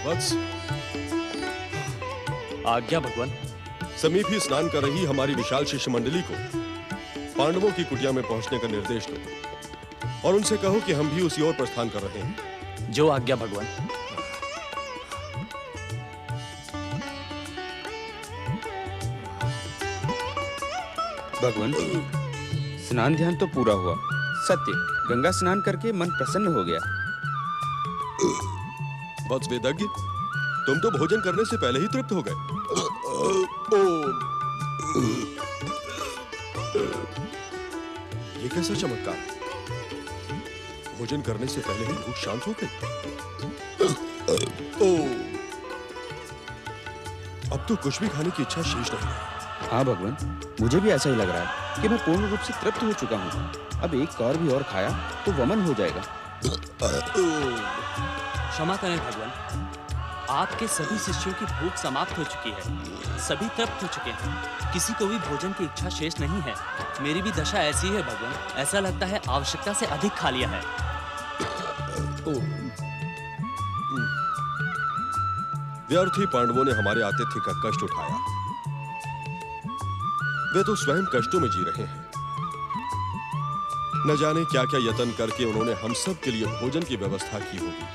वत्स, आज्ञा भगवान। समीप ही स्नान कर रही हमारी विशाल शिष्य मंडली को पांडवों की कुटिया में पहुंचने का निर्देश दो और उनसे कहो कि हम भी उसी ओर प्रस्थान कर रहे हैं। जो आज्ञा भगवान। भगवान, स्नान ध्यान तो पूरा हुआ। सत्य, गंगा स्नान करके मन प्रसन्न हो गया। वत्स वेदज्ञ, तुम तो भोजन करने से पहले ही तृप्त हो गए। ये कैसा चमत्कार? भोजन करने से पहले ही भूख शांत हो गई। अब तो कुछ भी खाने की इच्छा शेष नहीं है। हाँ भगवान, मुझे भी ऐसा ही लग रहा है कि मैं पूर्ण रूप से तृप्त हो चुका हूँ। अब एक कौर भी और खाया तो वमन हो जाएगा। क्षमा करें भगवान, आपके सभी शिष्यों की भूख समाप्त हो चुकी है। सभी तृप्त हो चुके हैं। किसी को भी भोजन की इच्छा शेष नहीं है। मेरी भी दशा ऐसी है भगवान। ऐसा लगता है आवश्यकता से अधिक खा लिया है। व्यर्थी पांडवों ने हमारे आतिथ्य का कष्ट उठाया। वे तो स्वयं कष्टों में जी रहे हैं। न जाने क्या क्या यत्न करके उन्होंने हम सब के लिए भोजन की व्यवस्था की होगी।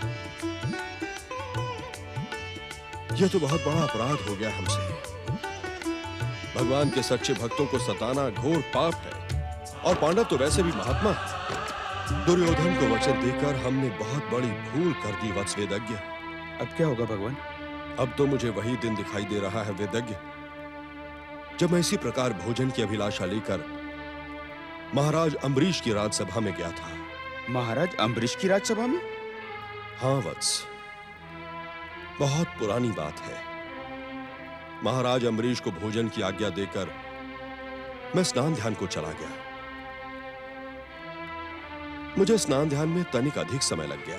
यह तो बहुत बड़ा अपराध हो गया हमसे। भगवान के सच्चे भक्तों को सताना घोर पाप है और पांडव तो वैसे भी महात्मा। दुर्योधन को वचन देकर हमने बहुत बड़ी भूल कर दी वत्स वेदज्ञ। अब क्या होगा भगवान? अब तो मुझे वही दिन दिखाई दे रहा है वेदज्ञ, जब मैं इसी प्रकार भोजन की अभिलाषा लेकर महाराज अम्बरीश की राजसभा में गया था। महाराज अम्बरीश की राजसभा में? हाँ वत्स, बहुत पुरानी बात है। महाराज अम्बरीश को भोजन की आज्ञा देकर मैं स्नान ध्यान को चला गया। मुझे स्नान ध्यान में तनिक अधिक समय लग गया।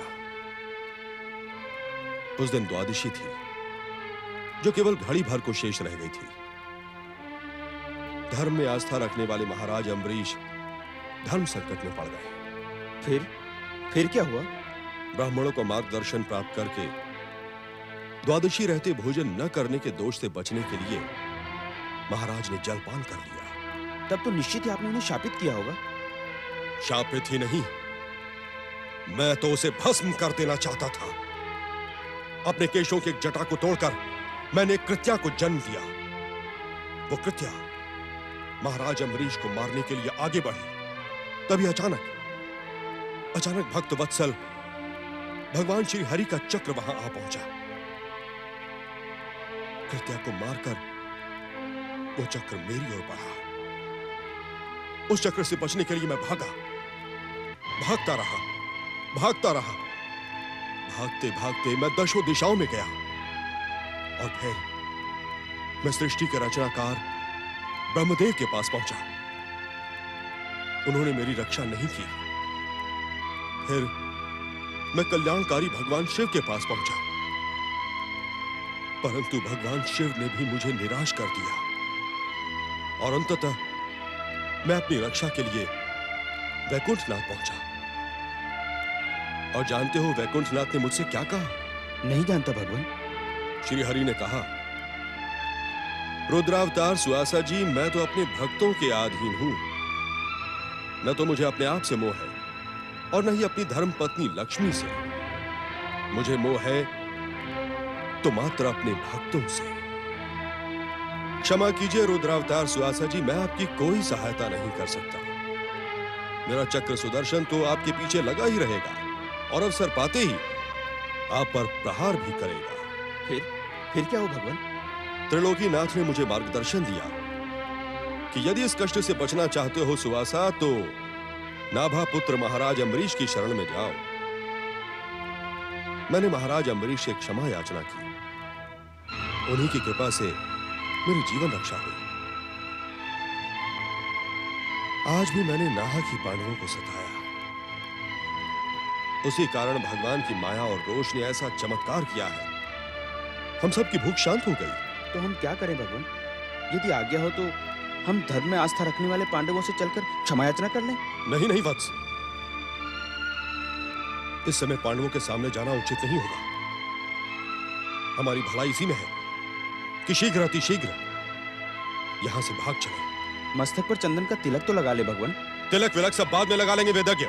उस दिन द्वादशी थी, जो केवल घड़ी भर को शेष रह गई थी। धर्म में आस्था रखने वाले महाराज अम्बरीश धर्म संकट में पड़ गए। फिर क्या हुआ? ब्राह्मणों को मार्गदर्शन प्राप्त करके द्वादशी रहते भोजन न करने के दोष से बचने के लिए महाराज ने जलपान कर लिया। तब तो निश्चित ही आपने उन्हें शापित किया होगा। शापित ही नहीं, मैं तो उसे भस्म कर देना चाहता था। अपने केशों की एक जटा को तोड़कर मैंने एक कृत्या को जन्म दिया। वो कृत्या महाराज अम्बरीश को मारने के लिए आगे बढ़ी। तभी अचानक भक्त वत्सल भगवान श्री हरि का चक्र वहां आ पहुंचा। कृत्या को मारकर वो चक्र मेरी ओर बढ़ा। उस चक्र से बचने के लिए मैं भागता रहा। भागते भागते मैं दशों दिशाओं में गया और फिर मैं सृष्टि के रचनाकार ब्रह्मदेव के पास पहुंचा। उन्होंने मेरी रक्षा नहीं की। फिर मैं कल्याणकारी भगवान शिव के पास पहुंचा, परंतु भगवान शिव ने भी मुझे निराश कर दिया और अंततः मैं अपनी रक्षा के लिए वैकुंठनाथ पहुंचा। और जानते हो वैकुंठनाथ ने मुझसे क्या कहा? नहीं जानता भगवान। श्री हरि ने कहा, रुद्रावतार सुआसा जी, मैं तो अपने भक्तों के अधीन हूं। न तो मुझे अपने आप से मोह है और न ही अपनी धर्म पत्नी लक्ष्मी से। मुझे मोह है तो मात्र अपने भक्तों से। क्षमा कीजिए रुद्रावतार सुआसा जी, मैं आपकी कोई सहायता नहीं कर सकता। मेरा चक्र सुदर्शन तो आपके पीछे लगा ही रहेगा और अवसर पाते ही आप पर प्रहार भी करेगा। फिर क्या हो भगवान? त्रिलोकीनाथ ने मुझे मार्गदर्शन दिया कि यदि इस कष्ट से बचना चाहते हो सुवासा, तो नाभा पुत्र महाराज अम्बरीश की शरण में जाओ। मैंने महाराज अम्बरीश से क्षमा याचना की। उन्हीं की कृपा से मेरी जीवन रक्षा हुई। आज भी मैंने नाहक ही पांडवों को सताया। उसी कारण भगवान की माया और रोष ने ऐसा चमत्कार किया है, हम सबकी भूख शांत हो गई। तो हम क्या करें भगवान? यदि आज्ञा हो तो हम धर्म में आस्था रखने वाले पांडवों से चलकर क्षमा याचना कर लें। नहीं वत्स, इस समय पांडवों के सामने जाना उचित नहीं होगा। हमारी भलाई इसी में है कि शीघ्र अतिशीघ्र यहां से भाग चले। मस्तक पर चंदन का तिलक तो लगा ले भगवान। तिलक विलक सब बाद में लगा लेंगे वेदज्ञ।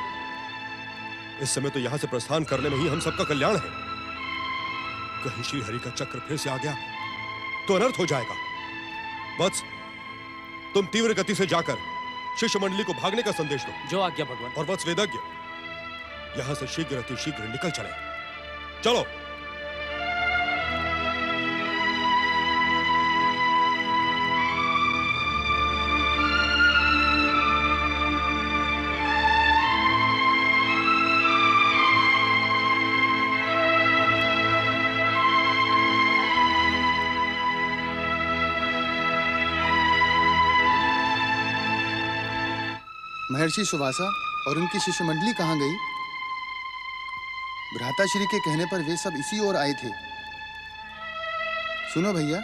इस समय तो यहां से प्रस्थान करने में ही हम सबका कल्याण है। कहीं श्री हरि का चक्र फिर से आ गया तो अनर्थ हो जाएगा। वत्स, तुम तीव्र गति से जाकर शिष्य मंडली को भागने का संदेश दो। जो आज्ञा भगवान। और वत्स वेदज्ञ, यहां से शीघ्र अतिशीघ्र निकल चले। चलो। महर्षि सुवासा और उनकी शिष्य मंडली कहाँ गई? भ्राताश्री के कहने पर वे सब इसी ओर आए थे। सुनो भैया,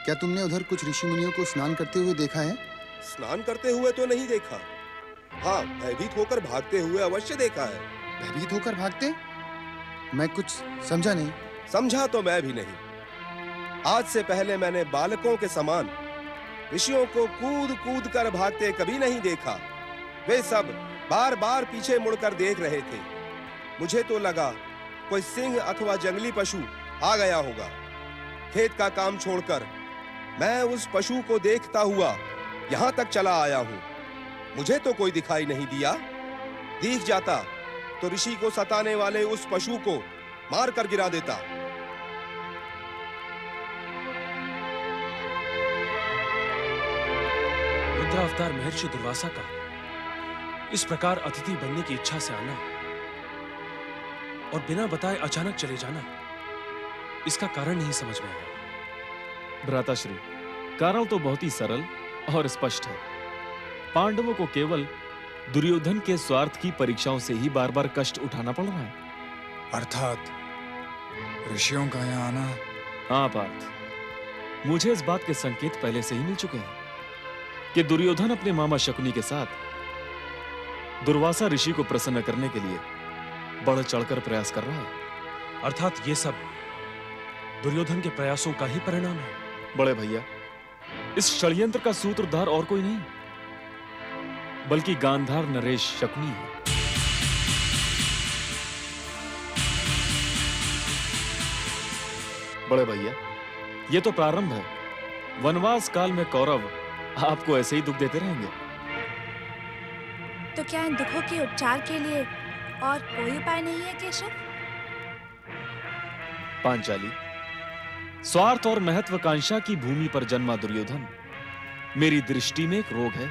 क्या तुमने उधर कुछ ऋषि मुनियों को स्नान करते हुए देखा है? स्नान करते हुए तो नहीं देखा। हाँ, भयभीत होकर भागते हुए अवश्य देखा है। भयभीत होकर भागते? मैं कुछ समझा नहीं। समझा तो मैं भी नहीं। आज से पहले मैंने बालकों के समान ऋषियों को कूद कूद कर भागते कभी नहीं देखा। वे सब बार बार पीछे मुड़कर देख रहे थे। मुझे तो लगा कोई सिंह अथवा जंगली पशु आ गया होगा। खेत का काम छोड़कर मैं उस पशु को देखता हुआ यहां तक चला आया हूं। मुझे तो कोई दिखाई नहीं दिया। दिख जाता तो ऋषि को सताने वाले उस पशु को मार कर गिरा देता। रुद्रावतार महर्षि दुर्वासा का इस प्रकार अतिथि बनने की इच्छा से आना और बिना बताए अचानक चले जाना, इसका कारण नहीं समझ में आया। भ्राताश्री, कारण तो बहुत ही सरल और स्पष्ट है। पांडवों को केवल दुर्योधन के स्वार्थ की परीक्षाओं से ही बार बार कष्ट उठाना पड़ रहा है। अर्थात ऋषियों का यहाँ आना। हाँ पार्थ, मुझे इस बात के संकेत पहले से ही मिल चुके हैं कि दुर्योधन अपने मामा शकुनी के साथ दुर्वासा ऋषि को प्रसन्न करने के लिए बढ़ चढ़कर प्रयास कर रहा है। अर्थात ये सब दुर्योधन के प्रयासों का ही परिणाम है। बड़े भैया, इस षड्यंत्र का सूत्रधार और कोई नहीं बल्कि गांधार नरेश शकुनी है। बड़े भैया, ये तो प्रारंभ है। वनवास काल में कौरव आपको ऐसे ही दुख देते रहेंगे। तो क्या इन दुखों के उपचार के लिए और कोई उपाय नहीं है केशव? पांचाली, स्वार्थ और महत्वाकांक्षा की भूमि पर जन्मा दुर्योधन मेरी दृष्टि में एक रोग है,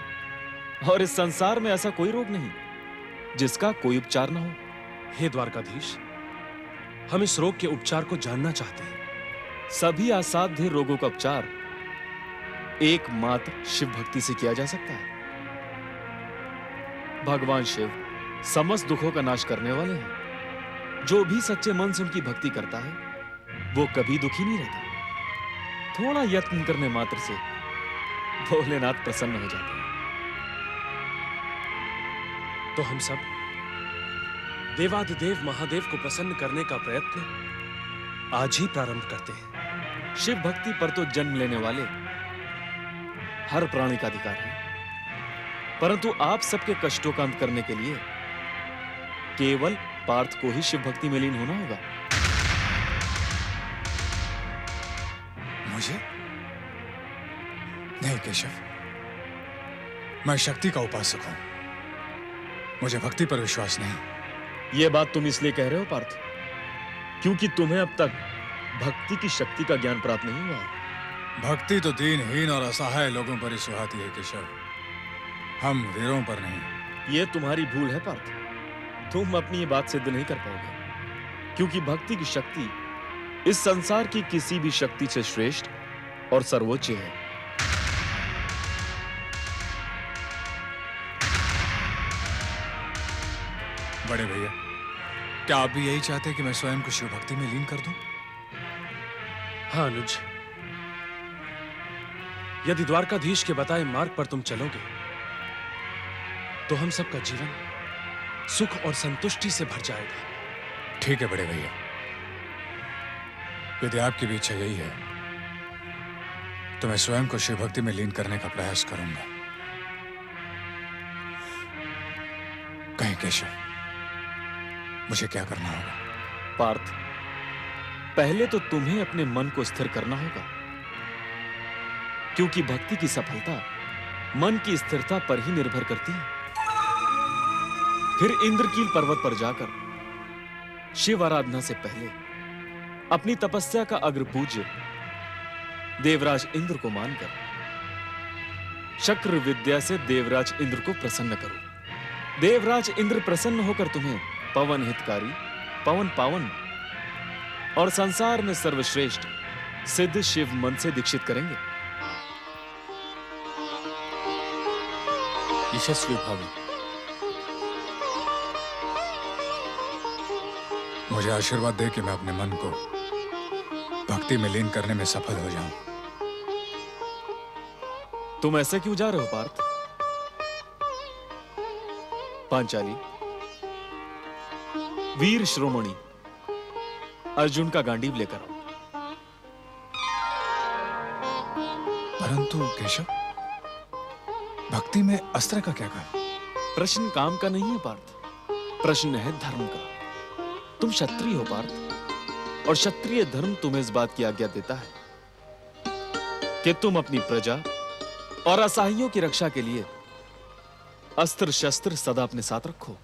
और इस संसार में ऐसा कोई रोग नहीं जिसका कोई उपचार ना हो। हे द्वारकाधीश, हम इस रोग के उपचार को जानना चाहते हैं। सभी असाध्य रोगों का उपचार एकमात्र शिव भक्ति से किया जा सकता है। भगवान शिव समस्त दुखों का नाश करने वाले हैं। जो भी सच्चे मन से उनकी भक्ति करता है वो कभी दुखी नहीं रहता। थोड़ा यत्न करने मात्र से भोलेनाथ प्रसन्न हो जाते हैं। तो हम सब देवादिदेव महादेव को प्रसन्न करने का प्रयत्न आज ही प्रारंभ करते हैं। शिव भक्ति पर तो जन्म लेने वाले हर प्राणी का अधिकार है, परंतु आप सबके कष्टों का अंत करने के लिए केवल पार्थ को ही शिव भक्ति में लीन होना होगा। मुझे नहीं केशव, मैं शक्ति का उपासक हूं। मुझे भक्ति पर विश्वास नहीं। यह बात तुम इसलिए कह रहे हो पार्थ क्योंकि तुम्हें अब तक भक्ति की शक्ति का ज्ञान प्राप्त नहीं हुआ है। भक्ति तो दीनहीन और असहाय लोगों पर ही सुहाती है केशव, हम वीरों पर नहीं। यह तुम्हारी भूल है पार्थ। तुम अपनी ये बात सिद्ध नहीं कर पाओगे, क्योंकि भक्ति की शक्ति इस संसार की किसी भी शक्ति से श्रेष्ठ और सर्वोच्च है। बड़े भैया, क्या आप भी यही चाहते हैं कि मैं स्वयं को शिव भक्ति में लीन कर दूं? हाँ अनुज, यदि द्वारकाधीश के बताए मार्ग पर तुम चलोगे तो हम सबका जीवन सुख और संतुष्टि से भर जाएगा। ठीक है बड़े भैया, यदि आपकी भी इच्छा यही है तो मैं स्वयं को शिव भक्ति में लीन करने का प्रयास करूंगा। कहीं केशव, मुझे क्या करना होगा? पार्थ, पहले तो तुम्हें अपने मन को स्थिर करना होगा, क्योंकि भक्ति की सफलता मन की स्थिरता पर ही निर्भर करती है। फिर इंद्रकील पर्वत पर जाकर शिव आराधना से पहले अपनी तपस्या का अग्र पूज्य देवराज इंद्र को मानकर शक्र विद्या से देवराज इंद्र को प्रसन्न करो। देवराज इंद्र प्रसन्न होकर तुम्हें पवन हितकारी, पवन पावन और संसार में सर्वश्रेष्ठ सिद्ध शिव मन से दीक्षित करेंगे। यशस्वी भावी, मुझे आशीर्वाद दे कि मैं अपने मन को भक्ति में लीन करने में सफल हो जाऊं। तुम ऐसे क्यों जा रहे हो पार्थ? पांचाली, वीर श्रोमणी अर्जुन का गांडीव लेकर आओ। परंतु केशव, भक्ति में अस्त्र का क्या काम? प्रश्न काम का नहीं है पार्थ, प्रश्न है धर्म का। तुम क्षत्रिय हो पार्थ, और क्षत्रिय धर्म तुम्हें इस बात की आज्ञा देता है कि तुम अपनी प्रजा और असहायों की रक्षा के लिए अस्त्र शस्त्र सदा अपने साथ रखो।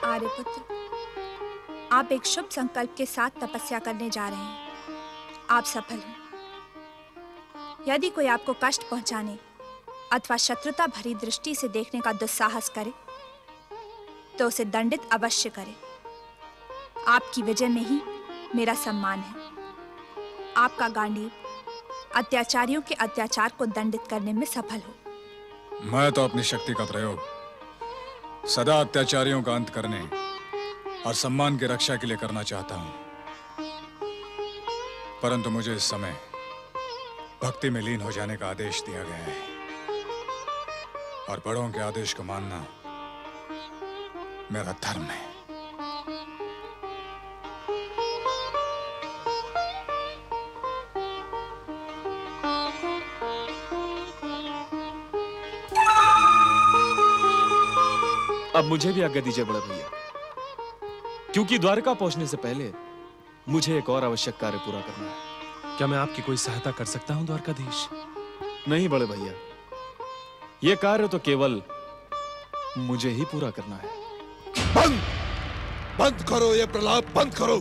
आर्यपुत्र, आप एक शुभ संकल्प के साथ तपस्या करने जा रहे हैं। आप सफल हैं। यदि कोई आपको कष्ट पहुंचाने अथवा शत्रुता भरी दृष्टि से देखने का दुस्साहस करे तो उसे दंडित अवश्य करे। आपकी विजय में ही मेरा सम्मान है। आपका गांडीव अत्याचारियों के अत्याचार को दंडित करने में सफल हो। मैं तो अपनी शक्ति का प्रयोग सदा अत्याचारियों का अंत करने और सम्मान की रक्षा के लिए करना चाहता हूं, परंतु मुझे इस समय भक्ति में लीन हो जाने का आदेश दिया गया है और बड़ों के आदेश को मानना मेरा धर्म है। अब मुझे भी आज्ञा दीजिए बड़े भैया, क्योंकि द्वारका पहुंचने से पहले मुझे एक और आवश्यक कार्य पूरा करना है। क्या मैं आपकी कोई सहायता कर सकता हूं द्वारकाधीश? नहीं बड़े भैया, यह कार्य तो केवल मुझे ही पूरा करना है। बंद बंद करो, ये प्रलाप बंद करो।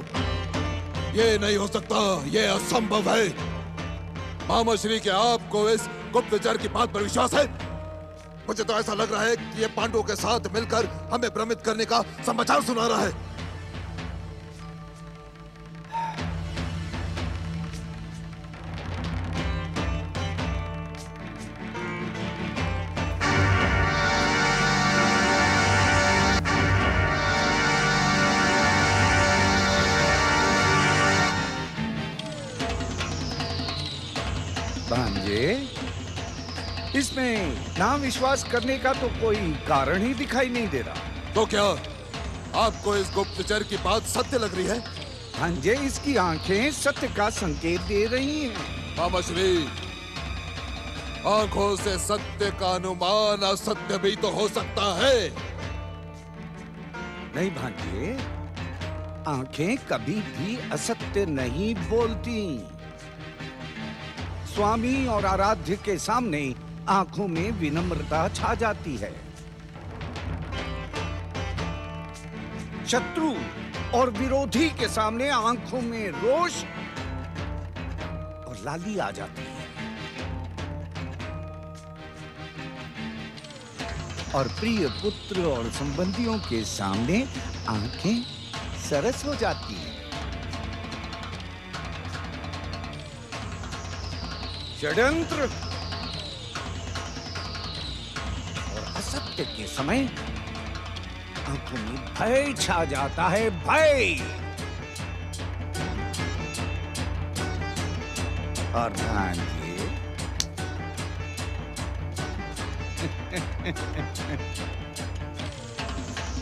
ये नहीं हो सकता, ये असंभव है। मामा श्री के आपको इस गुप्तचर की बात पर विश्वास है? मुझे तो ऐसा लग रहा है कि ये पांडवों के साथ मिलकर हमें भ्रमित करने का समाचार सुना रहा है। भांजे, इसमें ना विश्वास करने का तो कोई कारण ही दिखाई नहीं दे रहा। तो क्या आपको इस गुप्तचर की बात सत्य लग रही है? भांजे, इसकी आंखें सत्य का संकेत दे रही हैं। मामा श्री, आंखों से सत्य का अनुमान असत्य भी तो हो सकता है। नहीं भांजे, आंखें कभी भी असत्य नहीं बोलती। स्वामी और आराध्य के सामने आंखों में विनम्रता छा जाती है। शत्रु और विरोधी के सामने आंखों में रोष और लाली आ जाती है, और प्रिय पुत्र और संबंधियों के सामने आंखें सरस हो जाती हैं। षड्यंत्र और असत्य के समय आंखों में भय छा जाता है, भय। और भांजे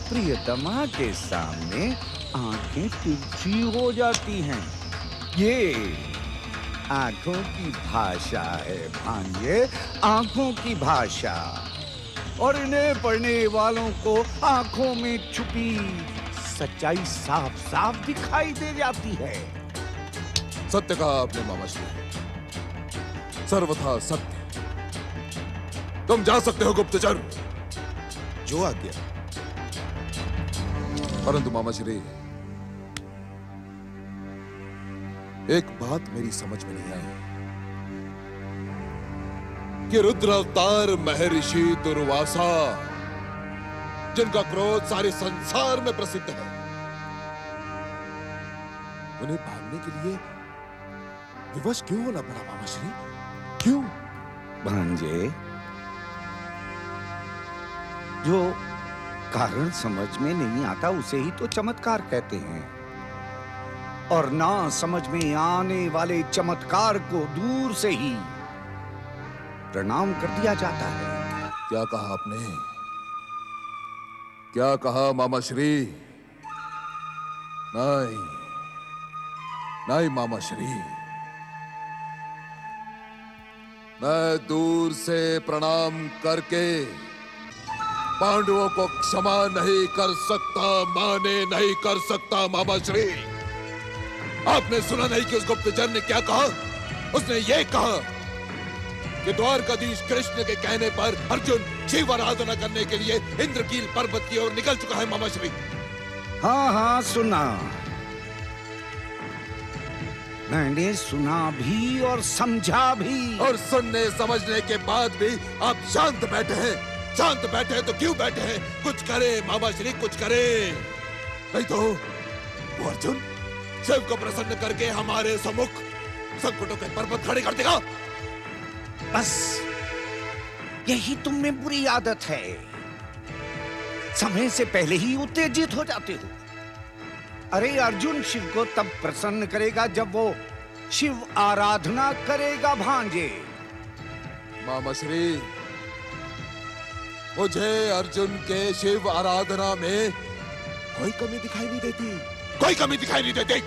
प्रियतमा के सामने आंखें तिरछी हो जाती हैं। ये आंखों की भाषा है भांजे, आंखों की भाषा। और इन्हें पढ़ने वालों को आंखों में छुपी सच्चाई साफ साफ दिखाई दे जाती है। सत्य कहा आपने मामा श्री, सर्वथा सत्य। तुम जा सकते हो गुप्तचर। जो आज्ञा। परंतु मामा श्री, एक बात मेरी समझ में नहीं आई कि रुद्र अवतार महर्षि दुर्वासा, जिनका क्रोध सारे संसार में प्रसिद्ध है, उन्हें भागने के लिए विवश क्यों होना पड़ा मामा श्री? क्यों? भांजे, जो कारण समझ में नहीं आता उसे ही तो चमत्कार कहते हैं। और ना समझ में आने वाले चमत्कार को दूर से ही प्रणाम कर दिया जाता है। क्या कहा आपने? क्या कहा मामा श्री? नहीं नहीं मामा श्री, मैं दूर से प्रणाम करके पांडवों को क्षमा नहीं कर सकता, माने नहीं कर सकता मामा श्री। आपने सुना नहीं कि उस गुप्तचर ने क्या कहा? उसने ये कहा कि द्वारकाधीश कृष्ण के कहने पर अर्जुन शिव आराधना करने के लिए इंद्रकील पर्वत की ओर निकल चुका है मामा श्री। हाँ हाँ, सुना। मैंने सुना भी और समझा भी। और सुनने समझने के बाद भी आप शांत बैठे हैं। शांत बैठे हैं तो क्यों बैठे हैं? कुछ करें मामा श्री, कुछ करें। नहीं तो वो अर्जुन शिव को प्रसन्न करके हमारे सम्मुख संकटों के पर्वत खड़े कर देगा। बस यही तुम में बुरी आदत है, समय से पहले ही उत्तेजित हो जाते हो। अरे अर्जुन शिव को तब प्रसन्न करेगा जब वो शिव आराधना करेगा भांजे। मामा श्री, मुझे अर्जुन के शिव आराधना में कोई कमी दिखाई नहीं देती, कोई कमी दिखाई नहीं देती।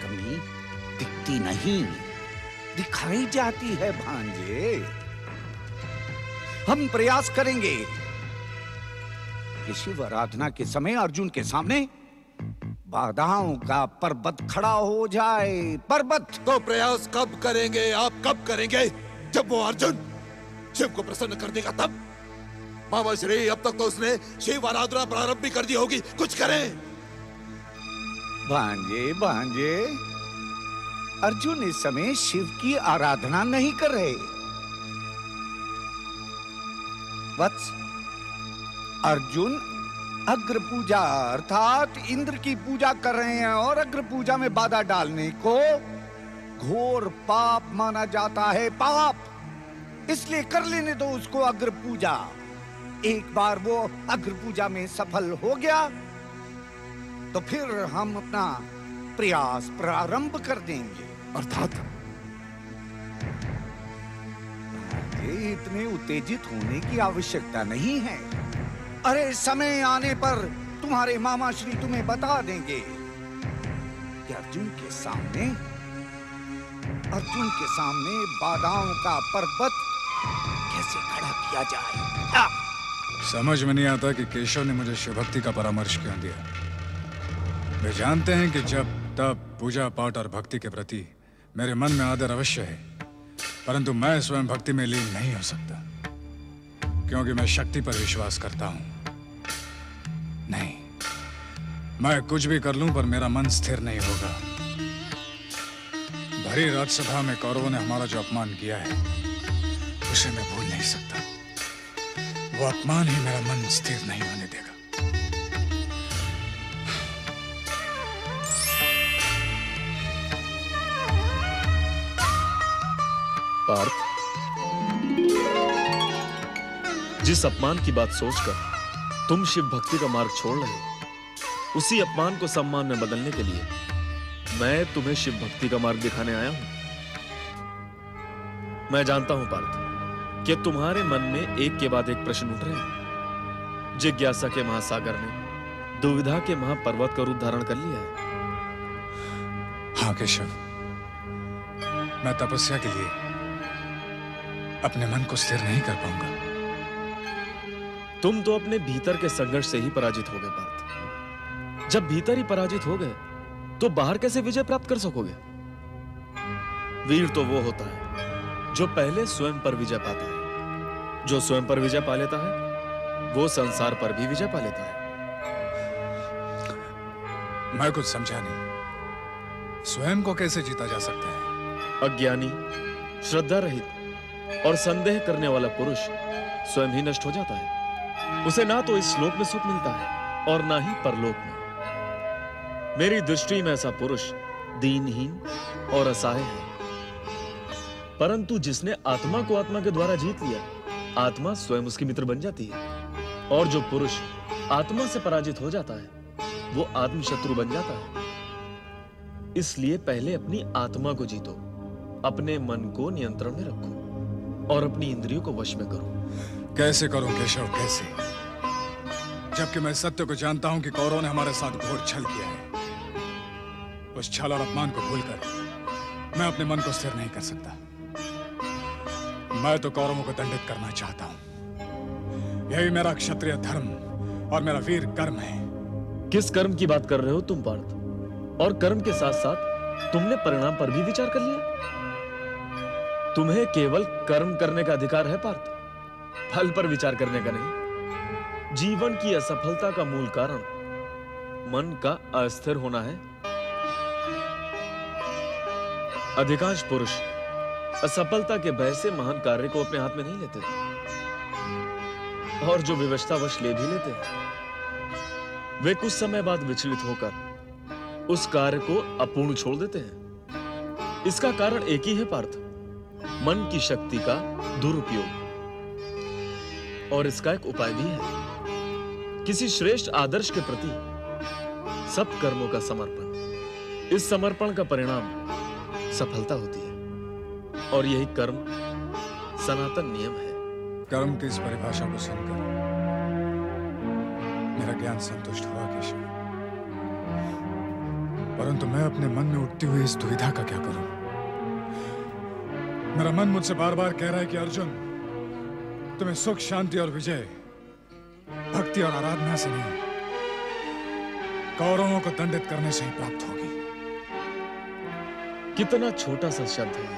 कमी दिखती नहीं, दिखाई जाती है भांजे। हम प्रयास करेंगे कि शिव आराधना के समय अर्जुन के सामने बाधाओं का पर्वत खड़ा हो जाए। पर्वत। तो प्रयास कब करेंगे आप? कब करेंगे? जब वो अर्जुन शिव को प्रसन्न कर देगा तब। मामा श्री, अब तक तो उसने शिव आराधना प्रारंभ भी कर दी होगी, कुछ करें। भांजे भांजे, अर्जुन इस समय शिव की आराधना नहीं कर रहे। वत्स, अर्जुन अग्र पूजा अर्थात इंद्र की पूजा कर रहे हैं और अग्र पूजा में बाधा डालने को घोर पाप माना जाता है। पाप। इसलिए कर लेने दो उसको अग्र पूजा। एक बार वो अग्र पूजा में सफल हो गया तो फिर हम अपना प्रयास प्रारंभ कर देंगे। अर्थात इतने उत्तेजित होने की आवश्यकता नहीं है। अरे समय आने पर तुम्हारे मामा श्री तुम्हें बता देंगे कि अर्जुन के सामने बाधाओं का पर्वत कैसे खड़ा किया जाए। समझ में नहीं आता कि केशव ने मुझे शिव भक्ति का परामर्श क्यों दिया। वे जानते हैं कि जब तब पूजा पाठ और भक्ति के प्रति मेरे मन में आदर अवश्य है, परंतु मैं स्वयं भक्ति में लीन नहीं हो सकता, क्योंकि मैं शक्ति पर विश्वास करता हूं। नहीं, मैं कुछ भी कर लूं पर मेरा मन स्थिर नहीं होगा। भरी राज्यसभा में कौरवों ने हमारा जो अपमान किया है उसे मैं भूल नहीं सकता। वो अपमान ही मेरा मन स्थिर नहीं होने देगा। पार्थ, जिस अपमान की बात सोचकर तुम शिव भक्ति का मार्ग छोड़ रहे हो, उसी अपमान को सम्मान में बदलने के लिए मैं तुम्हें शिव भक्ति का मार्ग दिखाने आया हूं। मैं जानता हूं पार्थ कि तुम्हारे मन में एक के बाद एक प्रश्न उठ रहे हैं। जिज्ञासा के महासागर ने दुविधा के महापर्वत का रूप धारण कर लिया है। हाँ केशव, मैं तपस्या के लिए अपने मन को स्थिर नहीं कर पाऊंगा। तुम तो अपने भीतर के संघर्ष से ही पराजित हो गए पार्थ। जब भीतर ही पराजित हो गए तो बाहर कैसे विजय प्राप्त कर सकोगे? वीर तो वो होता है जो पहले स्वयं पर विजय पाता है। जो स्वयं पर विजय पा लेता है वो संसार पर भी विजय पा लेता है। मैं कुछ समझा नहीं। स्वयं को कैसे जीता जा सकता है? अज्ञानी, श्रद्धा रहित और संदेह करने वाला पुरुष स्वयं ही नष्ट हो जाता है। उसे ना तो इस श्लोक में सुख मिलता है और ना ही परलोक में। मेरी दृष्टि में ऐसा पुरुष दीनहीन और असहाय है। परंतु जिसने आत्मा को आत्मा के द्वारा जीत लिया, आत्मा स्वयं उसकी मित्र बन जाती है। और जो पुरुष आत्मा से पराजित हो जाता है वो आत्म शत्रु बन जाता है। इसलिए पहले अपनी आत्मा को जीतो, अपने मन को नियंत्रण में रखो और अपनी इंद्रियों को वश में करो। कैसे करूं केशव, कैसे? जबकि मैं सत्य को जानता हूं कि कौरवों ने हमारे साथ घोर छल किया है। उस छल और अपमान को भूलकर मैं अपने मन को स्थिर नहीं कर सकता। मैं तो कौरवों को दंडित करना चाहता हूं। यही मेरा क्षत्रिय धर्म और मेरा वीर कर्म है। किस कर्म की बात कर रहे हो तुम पार्थ? और कर्म के साथ साथ तुमने परिणाम पर भी विचार कर लिया? तुम्हें केवल कर्म करने का अधिकार है पार्थ, फल पर विचार करने का नहीं। जीवन की असफलता का मूल कारण मन का अस्थिर होना है। अधिकांश पुरुष असफलता के भय से महान कार्य को अपने हाथ में नहीं लेते, और जो विवशतावश ले भी लेते हैं वे कुछ समय बाद विचलित होकर उस कार्य को अपूर्ण छोड़ देते हैं। इसका कारण एक ही है पार्थ, मन की शक्ति का दुरुपयोग। और इसका एक उपाय भी है, किसी श्रेष्ठ आदर्श के प्रति सब कर्मों का समर्पण। इस समर्पण का परिणाम सफलता होती है और यही कर्म सनातन नियम है। कर्म की इस परिभाषा को सुनकर मेरा ज्ञान संतुष्ट हुआ केशव, परंतु मैं अपने मन में उठती हुई इस दुविधा का क्या करूं? मेरा मन मुझसे बार बार कह रहा है कि अर्जुन, तुम्हें सुख, शांति और विजय भक्ति और आराधना से नहीं, कौरवों को दंडित करने से ही प्राप्त होगी। कितना छोटा सा शब्द है ये,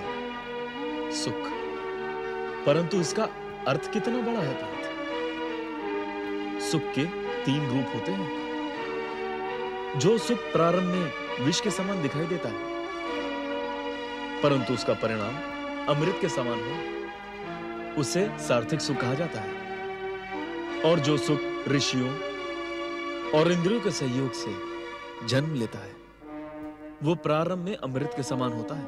सुख, परंतु इसका अर्थ कितना बड़ा है पार्थ। सुख के 3 रूप होते हैं। जो सुख प्रारंभ में विष के समान दिखाई देता है, परंतु उसका परिणाम अमृत के समान हो, उसे सार्थक सुख कहा जाता है। और जो सुख ऋषियों और इंद्रियों के सहयोग से जन्म लेता है वो प्रारंभ में अमृत के समान होता है,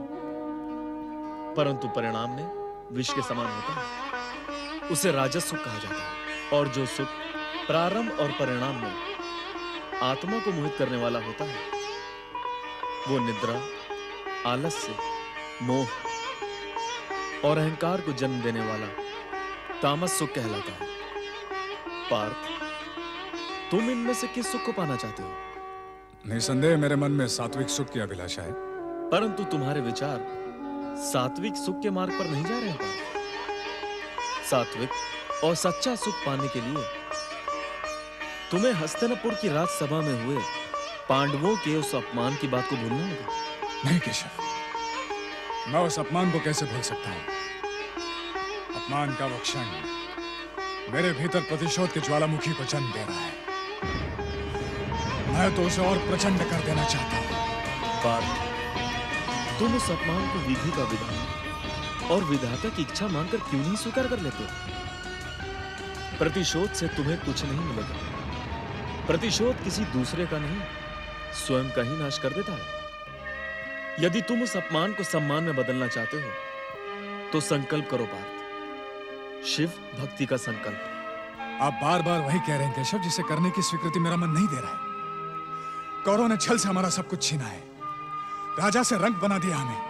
परंतु परिणाम में विष के समान होता है। उसे राजस सुख कहा जाता है। और जो सुख प्रारंभ और परिणाम में आत्मा को मोहित करने वाला होता है वो निद्रा, आलस्य, मोह और अहंकार को जन्म देने वाला तामस सुख कहलाता है। पार्थ, तुम इनमें से किस सुख को पाना चाहते हो? निसंदेह मेरे मन में सात्विक सुख की अभिलाषा है। परंतु तुम्हारे विचार सात्विक सुख के मार्ग पर नहीं जा रहे हैं पार्थ। सात्विक और सच्चा सुख पाने के लिए तुम्हें हस्तिनापुर की राजसभा में हुए पांडवों के उस अपमान की बात को भूलना होगा। नहीं केशव, मैं उस अपमान को कैसे भूल सकता हूं? अपमान का वो क्षण मेरे भीतर प्रतिशोध के ज्वालामुखी को जन्म दे रहा है। मैं तो उसे और प्रचंड कर देना चाहता हूं। पार्थ, तुम उस अपमान को विधि का विधान और विधाता की इच्छा मानकर क्यों नहीं स्वीकार कर लेते? प्रतिशोध से तुम्हें कुछ नहीं मिलेगा। प्रतिशोध किसी दूसरे का नहीं, स्वयं का ही नाश कर देता है। यदि तुम उस अपमान को सम्मान में बदलना चाहते हो तो संकल्प करो पार्थ, शिव भक्ति का संकल्प। आप बार बार वही कह रहे हैं केशव जिसे करने की स्वीकृति मेरा मन नहीं दे रहा है। कौरवों ने छल से हमारा सब कुछ छीना है, राजा से रंग बना दिया हमें।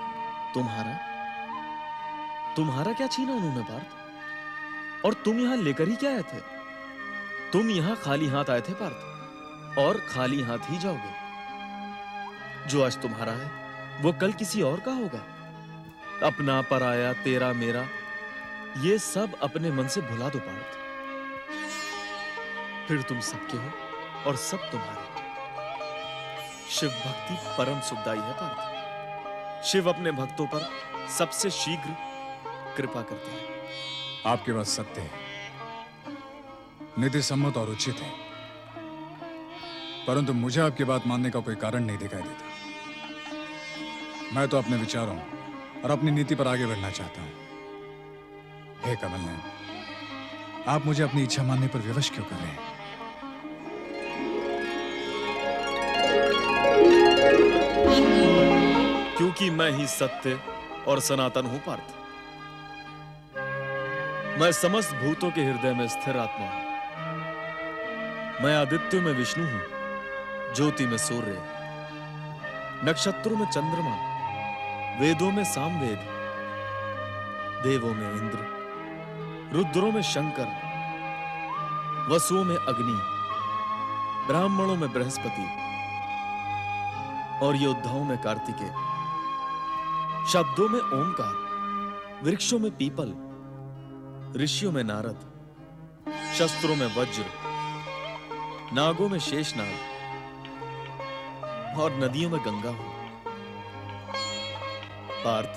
तुम्हारा क्या छीना उन्होंने पार्थ? और तुम यहां लेकर ही क्या आए थे? तुम यहां खाली हाथ आए थे पार्थ, और खाली हाथ ही जाओगे। जो आज तुम्हारा है वो कल किसी और का होगा। अपना पराया तेरा मेरा ये सब अपने मन से भुला दो पार्थ। फिर तुम सबके हो और सब तुम्हारे। शिव भक्ति परम सुखदायी है पार्थ। शिव अपने भक्तों पर सबसे शीघ्र कृपा करते हैं। आपकी बात सत्य है, नीति सम्मत और उचित है, परंतु मुझे आपकी बात मानने का कोई कारण नहीं दिखाई देता। मैं तो अपने विचारों और अपनी नीति पर आगे बढ़ना चाहता हूं। हे कमल नयन, आप मुझे अपनी इच्छा मानने पर विवश क्यों कर रहे हैं? क्योंकि मैं ही सत्य और सनातन हूं पार्थ। मैं समस्त भूतों के हृदय में स्थिर आत्मा हूं। मैं आदित्यों में विष्णु हूं, ज्योति में सूर्य, नक्षत्रों में चंद्रमा, वेदों में सामवेद, देवों में इंद्र, रुद्रों में शंकर, वसुओं में अग्नि, ब्राह्मणों में बृहस्पति और योद्धाओं में कार्तिकेय, शब्दों में ओमकार, वृक्षों में पीपल, ऋषियों में नारद, शस्त्रों में वज्र, नागों में शेषनाग और नदियों में गंगा हूं। पार्थ,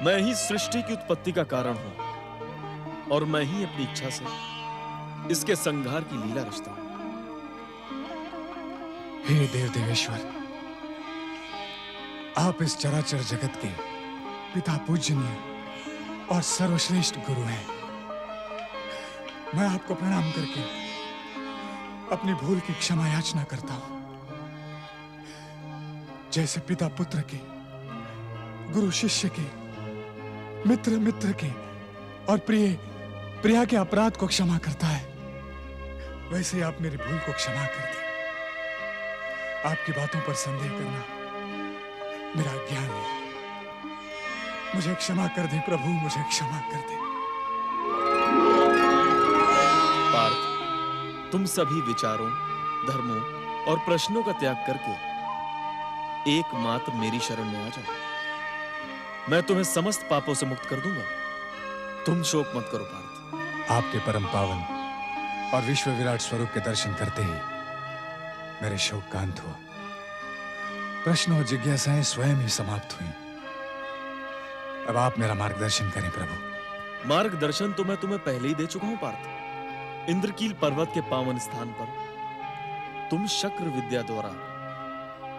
मैं ही सृष्टि की उत्पत्ति का कारण हूं और मैं ही अपनी इच्छा से इसके संहार की लीला रचता हूं। हे देव देवेश्वर, आप इस चराचर जगत के पिता पूजनीय और सर्वश्रेष्ठ गुरु हैं। मैं आपको प्रणाम करके अपनी भूल की क्षमा याचना करता हूं। जैसे पिता पुत्र के, गुरु शिष्य के, मित्र मित्र के और प्रिय प्रिया के अपराध को क्षमा करता है, वैसे ही आप मेरी भूल को क्षमा कर दें। आपकी बातों पर संदेह करना मेरा ज्ञान है। मुझे क्षमा कर दें प्रभु, मुझे क्षमा कर दें। पार्थ, तुम सभी विचारों, धर्मों और प्रश्नों का त्याग करके एकमात्र मेरी शरण में आ जाओ। मैं तुम्हें समस्त पापों से मुक्त कर दूंगा। तुम शोक मत करो पार्थ। आपके परम पावन और विश्व विराट स्वरूप के दर्शन करते ही मेरे शोक का अंत हुआ। प्रश्न और जिज्ञासाएं स्वयं ही समाप्त हुई। अब आप मेरा मार्गदर्शन करें प्रभु। मार्गदर्शन तो मैं तुम्हें पहले ही दे चुका हूं पार्थ। इंद्रकील पर्वत के पावन स्थान पर तुम शक्र विद्या द्वारा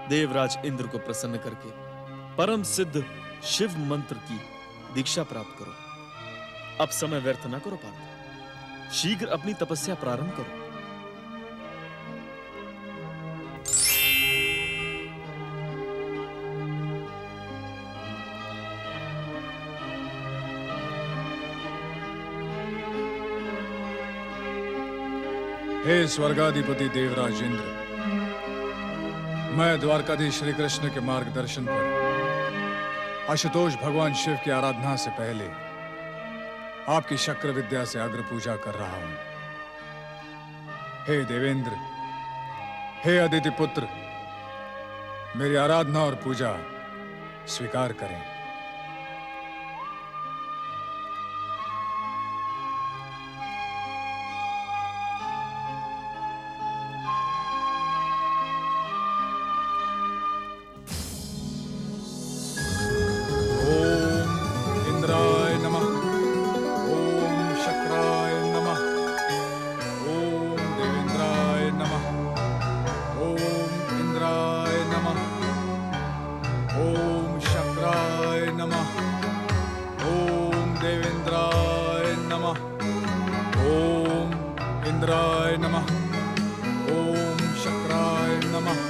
देवराज इंद्र को प्रसन्न करके परम सिद्ध शिव मंत्र की दीक्षा प्राप्त करो। अब समय व्यर्थ ना करो पार्थ, शीघ्र अपनी तपस्या प्रारंभ करो। हे स्वर्गाधिपति देवराज इंद्र, मैं द्वारकाधीश श्री कृष्ण के मार्गदर्शन पर आशुतोष भगवान शिव की आराधना से पहले आपकी शक्र विद्या से अग्र पूजा कर रहा हूं। हे देवेंद्र, हे अदिति पुत्र, मेरी आराधना और पूजा स्वीकार करें। इंद्राय नमः। ओम शक्राय नमः।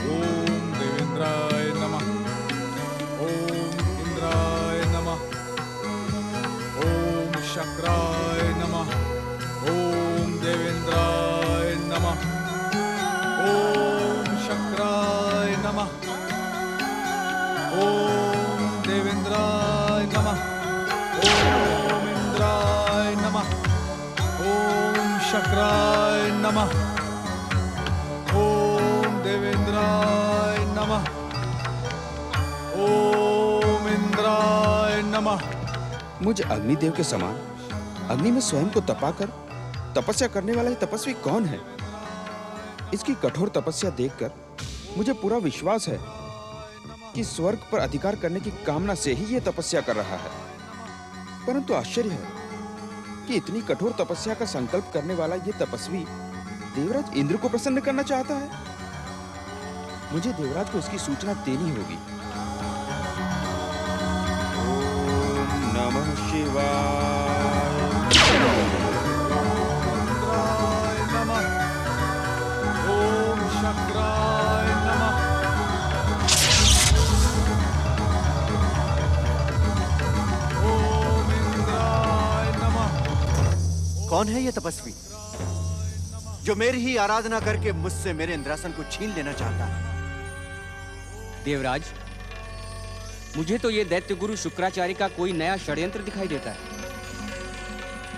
ओम देवेंद्राय नमः। ओम इंद्राय नमः। ओम शक्राय नमः। ओम शक्राय नमः। ओम देवेंद्राय नमः। ओम इंद्राय नमः। मुझ अग्निदेव के समान अग्नि में स्वयं को तपाकर तपस्या करने वाला ये तपस्वी कौन है? इसकी कठोर तपस्या देखकर मुझे पूरा विश्वास है कि स्वर्ग पर अधिकार करने की कामना से ही ये तपस्या कर रहा है। परंतु आश्चर्य है कि इतनी कठोर तपस्या का संकल्प करने वाला ये तपस्वी देवराज इंद्र को प्रसन्न करना चाहता है। मुझे देवराज को इसकी सूचना देनी होगी। ओम नमः शिवाय। नमः। ओम शक्राय नमः। ओम इंद्राय नमः। कौन है ये तपस्वी जो मेरी ही आराधना करके मुझसे मेरे इंद्रासन को छीन लेना चाहता है? देवराज, मुझे तो ये दैत्य गुरु शुक्राचार्य का कोई नया षड्यंत्र दिखाई देता है।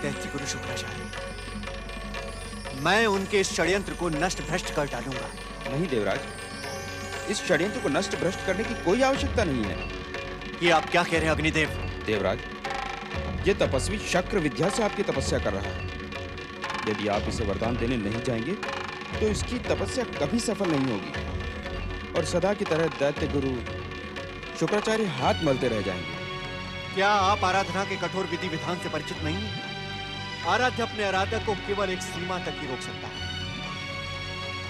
दैत्य गुरु शुक्राचार्य, मैं उनके इस षड्यंत्र को नष्ट भ्रष्ट कर डालूंगा। नहीं देवराज, इस षड्यंत्र को नष्ट भ्रष्ट करने की कोई आवश्यकता नहीं है। ये आप क्या कह रहे हैं अग्निदेव? देवराज, ये तपस्वी शक्र विद्या से आपकी तपस्या कर रहा है। यदि आप इसे वरदान देने नहीं जाएंगे तो इसकी तपस्या कभी सफल नहीं होगी और सदा की तरह दैत्य गुरु शुक्राचार्य हाथ मलते रह जाएंगे। क्या आप आराधना के कठोर विधि विधान से परिचित नहीं हैं? आराध्य अपने आराधक को केवल एक सीमा तक ही रोक सकता है।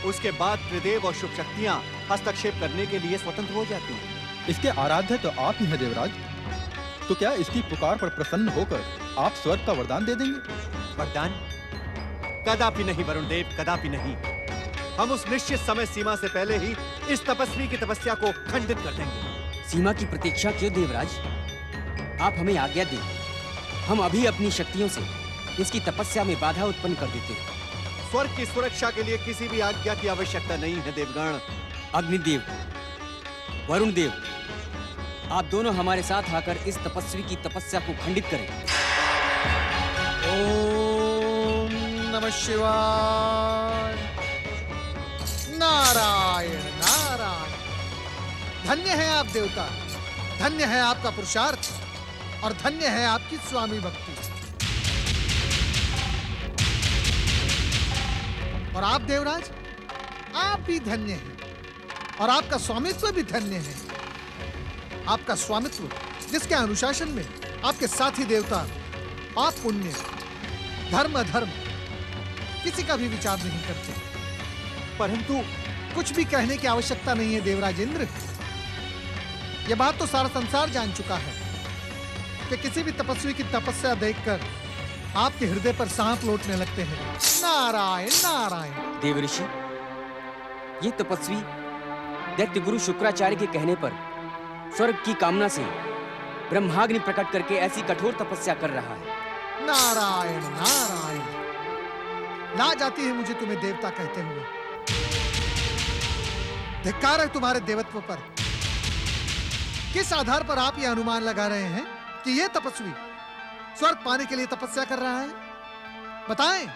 उसके बाद त्रिदेव और शुभ शक्तियां हस्तक्षेप करने के लिए स्वतंत्र हो जाती हैं। इसके आराध्य तो आप ही हैं देवराज। तो क्या इसकी पुकार पर प्रसन्न होकर आप स्वर्ग का वरदान दे देंगे? वरदान? कदापि नहीं वरुण देव, कदापि नहीं। हम उस निश्चित समय सीमा से पहले ही इस तपस्वी की तपस्या को खंडित कर देंगे। सीमा की प्रतीक्षा क्यों देवराज? आप हमें आज्ञा दें, हम अभी अपनी शक्तियों से इसकी तपस्या में बाधा उत्पन्न कर देते हैं। स्वर्ग की सुरक्षा के लिए किसी भी आज्ञा की आवश्यकता नहीं है देवगण। अग्निदेव, वरुण देव, आप दोनों हमारे साथ आकर इस तपस्वी की तपस्या को खंडित करें। ओम नमः शिवाय। नारायण नारायण। धन्य है आप देवता, धन्य है आपका पुरुषार्थ और धन्य है आपकी स्वामी भक्ति। और आप देवराज, आप भी धन्य हैं और आपका स्वामित्व भी धन्य है। आपका स्वामित्व जिसके अनुशासन में आपके साथी देवता पाप पुण्य धर्म अधर्म किसी का भी विचार नहीं करते। परंतु कुछ भी कहने की आवश्यकता नहीं है देवराज इंद्र। यह बात तो सारा संसार जान चुका है कि किसी भी तपस्वी की तपस्या देखकर आपके हृदय पर सांप लौटने लगते हैं। नारायण नारायण। देवऋषि, ये तपस्वी दैत्य गुरु शुक्राचार्य के कहने पर स्वर्ग की कामना से ब्रह्माग्नि प्रकट करके ऐसी कठोर तपस्या कर रहा है। नारायण नारायण। लाज आती है मुझे तुम्हें देवता कहते हुए। धिक्कार है तुम्हारे देवत्व पर। किस आधार पर आप यह अनुमान लगा रहे हैं कि यह तपस्वी स्वर्ग पाने के लिए तपस्या कर रहा है? बताएं।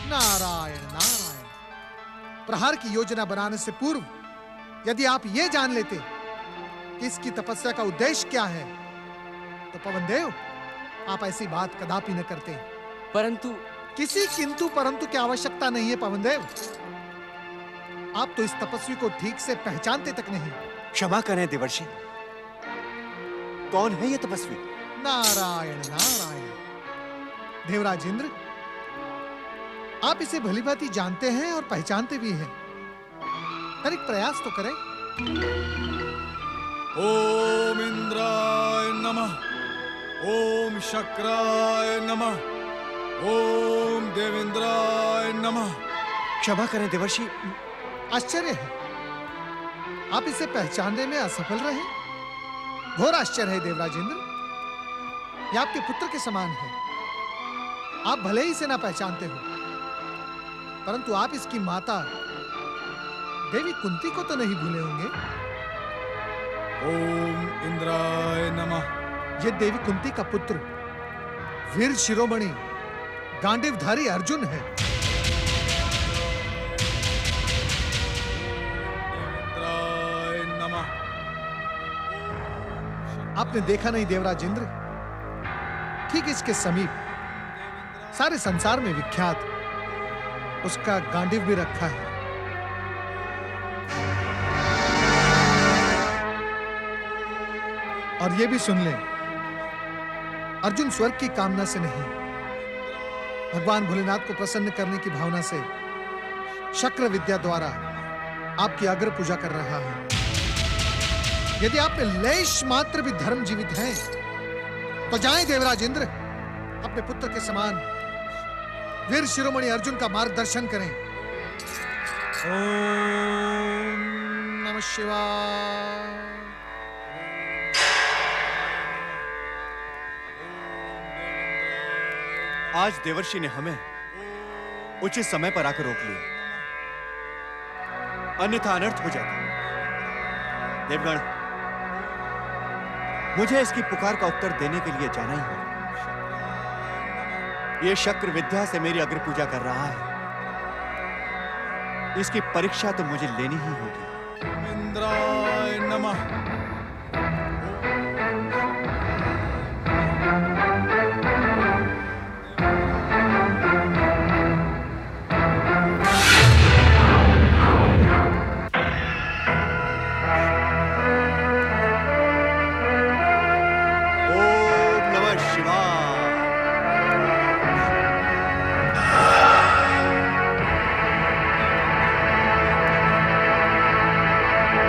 नारायण नारायण। प्रहार की योजना बनाने से पूर्व यदि आप यह जान लेते कि इसकी तपस्या का उद्देश्य क्या है तो पवनदेव आप ऐसी बात कदापि न करते। परंतु किसी किंतु परंतु की आवश्यकता नहीं है पवनदेव। आप तो इस तपस्वी को ठीक से पहचानते तक नहीं। क्षमा करें देवर्षि, कौन है ये तपस्वी? नारायण नारायण। देवराज इंद्र, आप इसे भलीभांति जानते हैं और पहचानते भी हैं। पर एक प्रयास तो करें। ओम इंद्राय नमः। ओम शक्राय नमः। ओम देवेंद्राय नमः। क्षमा करें देवर्षि, आश्चर्य है आप इसे पहचानने में असफल रहे। घोर आश्चर्य है देवराज इंद्र। यह आपके पुत्र के समान है। आप भले ही इसे ना पहचानते हो, परंतु आप इसकी माता देवी कुंती को तो नहीं भूले होंगे। ओम इंद्राय नमः। यह देवी कुंती का पुत्र वीर शिरोमणि गांडीवधारी अर्जुन है। आपने देखा नहीं देवराज इंद्र, ठीक इसके समीप सारे संसार में विख्यात उसका गांडीव भी रखा है। और ये भी सुन लें, अर्जुन स्वर्ग की कामना से नहीं, भगवान भोलेनाथ को प्रसन्न करने की भावना से शक्र विद्या द्वारा आपकी अग्र पूजा कर रहा है। यदि आप में लेश मात्र भी धर्म जीवित है तो जाएं देवराज इंद्र, अपने पुत्र के समान वीर शिरोमणि अर्जुन का मार्गदर्शन करें। ओम नमः शिवाय। आज देवर्षि ने हमें उचित समय पर आकर रोक लिया, अन्यथा अनर्थ हो जाता। देवगण, मुझे इसकी पुकार का उत्तर देने के लिए जाना ही होगा। यह शक्र विद्या से मेरी अग्र पूजा कर रहा है, इसकी परीक्षा तो मुझे लेनी ही होगी। इंद्राय नमः।